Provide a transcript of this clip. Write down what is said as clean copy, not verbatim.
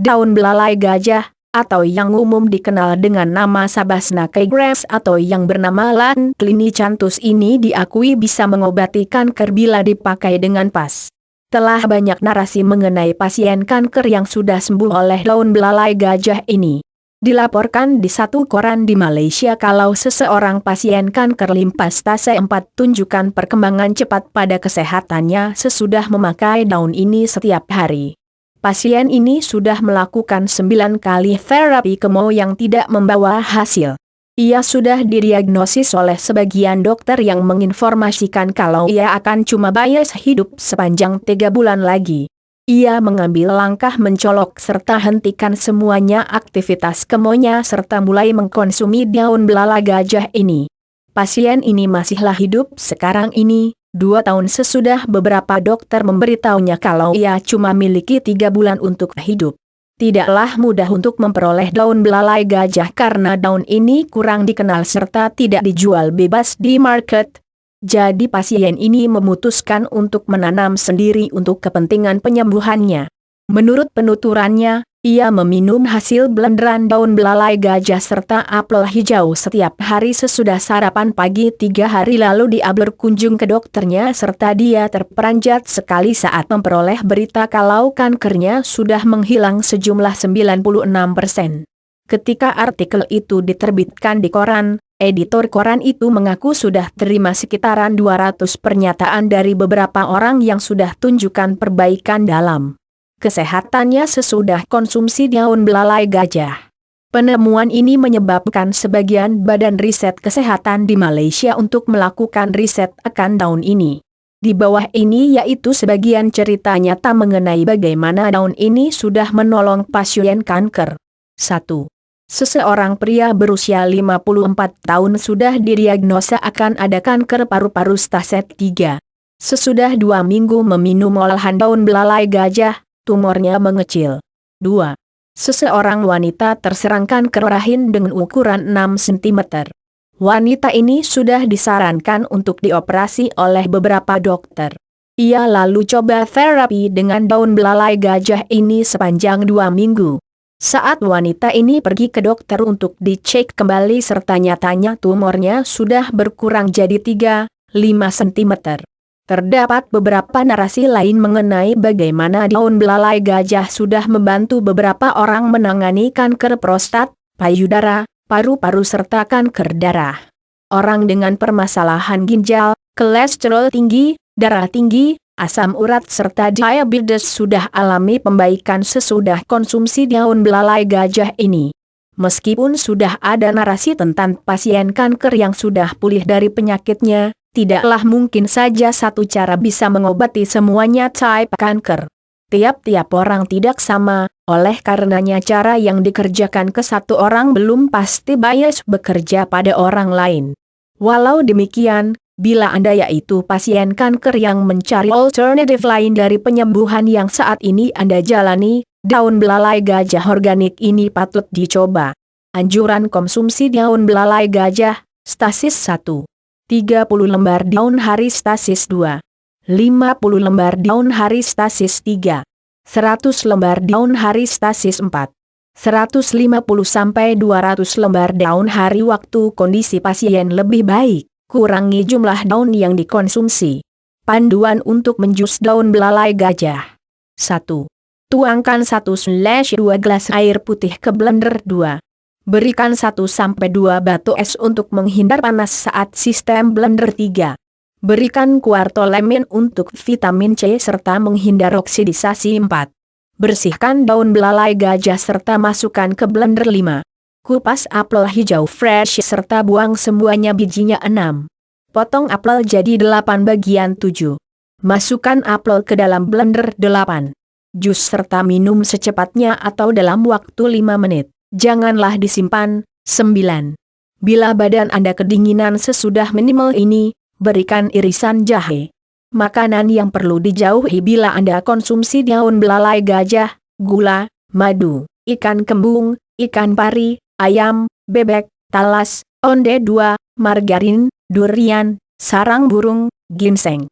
Daun belalai gajah, atau yang umum dikenal dengan nama Sabasnaca grass atau yang bernama latin Clinichanthus ini diakui bisa mengobati kanker bila dipakai dengan pas. Telah banyak narasi mengenai pasien kanker yang sudah sembuh oleh daun belalai gajah ini. Dilaporkan di satu koran di Malaysia kalau seseorang pasien kanker limpas stase 4 tunjukkan perkembangan cepat pada kesehatannya sesudah memakai daun ini setiap hari. Pasien ini sudah melakukan 9 kali terapi kemo yang tidak membawa hasil. Ia sudah didiagnosis oleh sebagian dokter yang menginformasikan kalau ia akan cuma bias hidup sepanjang 3 bulan lagi. Ia mengambil langkah mencolok serta hentikan semuanya aktivitas kemonya serta mulai mengkonsumi daun belalai gajah ini. Pasien ini masihlah hidup sekarang ini, 2 tahun sesudah beberapa dokter memberitahunya kalau ia cuma miliki 3 bulan untuk hidup. Tidaklah mudah untuk memperoleh daun belalai gajah karena daun ini kurang dikenal serta tidak dijual bebas di market. Jadi pasien ini memutuskan untuk menanam sendiri untuk kepentingan penyembuhannya. Menurut penuturannya, ia meminum hasil blenderan daun belalai gajah serta apel hijau setiap hari sesudah sarapan pagi 3 hari lalu dia berkunjung ke dokternya serta dia terperanjat sekali saat memperoleh berita kalau kankernya sudah menghilang sejumlah 96%. Ketika artikel itu diterbitkan di koran, editor koran itu mengaku sudah terima sekitaran 200 pernyataan dari beberapa orang yang sudah tunjukkan perbaikan dalam kesehatannya sesudah konsumsi daun belalai gajah. Penemuan ini menyebabkan sebagian badan riset kesehatan di Malaysia untuk melakukan riset akan daun ini. Di bawah ini yaitu sebagian cerita nyata mengenai bagaimana daun ini sudah menolong pasien kanker. 1. Seseorang pria berusia 54 tahun sudah didiagnosa akan ada kanker paru-paru stase 3. Sesudah 2 minggu meminum olahan daun belalai gajah, tumornya mengecil. 2. Seseorang wanita terserang kanker rahim dengan ukuran 6 cm. Wanita ini sudah disarankan untuk dioperasi oleh beberapa dokter. Ia lalu coba terapi dengan daun belalai gajah ini sepanjang 2 minggu. Saat wanita ini pergi ke dokter untuk dicek kembali serta nyatanya tumornya sudah berkurang jadi 3,5 cm. Terdapat beberapa narasi lain mengenai bagaimana daun belalai gajah sudah membantu beberapa orang menangani kanker prostat, payudara, paru-paru serta kanker darah. Orang dengan permasalahan ginjal, kolesterol tinggi, darah tinggi, asam urat serta diabetes sudah alami pembaikan sesudah konsumsi daun belalai gajah ini. Meskipun sudah ada narasi tentang pasien kanker yang sudah pulih dari penyakitnya, tidaklah mungkin saja satu cara bisa mengobati semuanya type kanker. Tiap-tiap orang tidak sama, oleh karenanya cara yang dikerjakan ke satu orang belum pasti bias bekerja pada orang lain. Walau demikian, bila Anda yaitu pasien kanker yang mencari alternatif lain dari penyembuhan yang saat ini Anda jalani, daun belalai gajah organik ini patut dicoba. Anjuran konsumsi daun belalai gajah, stasis 1. 30 lembar daun hari stasis 2. 50 lembar daun hari stasis 3. 100 lembar daun hari stasis 4. 150 sampai 200 lembar daun hari waktu kondisi pasien lebih baik. Kurangi jumlah daun yang dikonsumsi. Panduan untuk menjus daun belalai gajah. 1. Tuangkan 1/2 gelas air putih ke blender. 2. Berikan 1-2 batu es untuk menghindar panas saat sistem blender. 3. Berikan kuarto lemon untuk vitamin C serta menghindar oksidisasi. 4. Bersihkan daun belalai gajah serta masukkan ke blender. 5. Kupas apel hijau fresh serta buang semuanya bijinya. 6. Potong apel jadi 8 bagian. 7. Masukkan apel ke dalam blender. 8. Jus serta minum secepatnya atau dalam waktu 5 menit. Janganlah disimpan. 9. Bila badan Anda kedinginan sesudah minimal ini, berikan irisan jahe. Makanan yang perlu dijauhi bila Anda konsumsi daun belalai gajah, gula, madu, ikan kembung, ikan pari, ayam, bebek, talas, onde 2, margarin, durian, sarang burung, ginseng.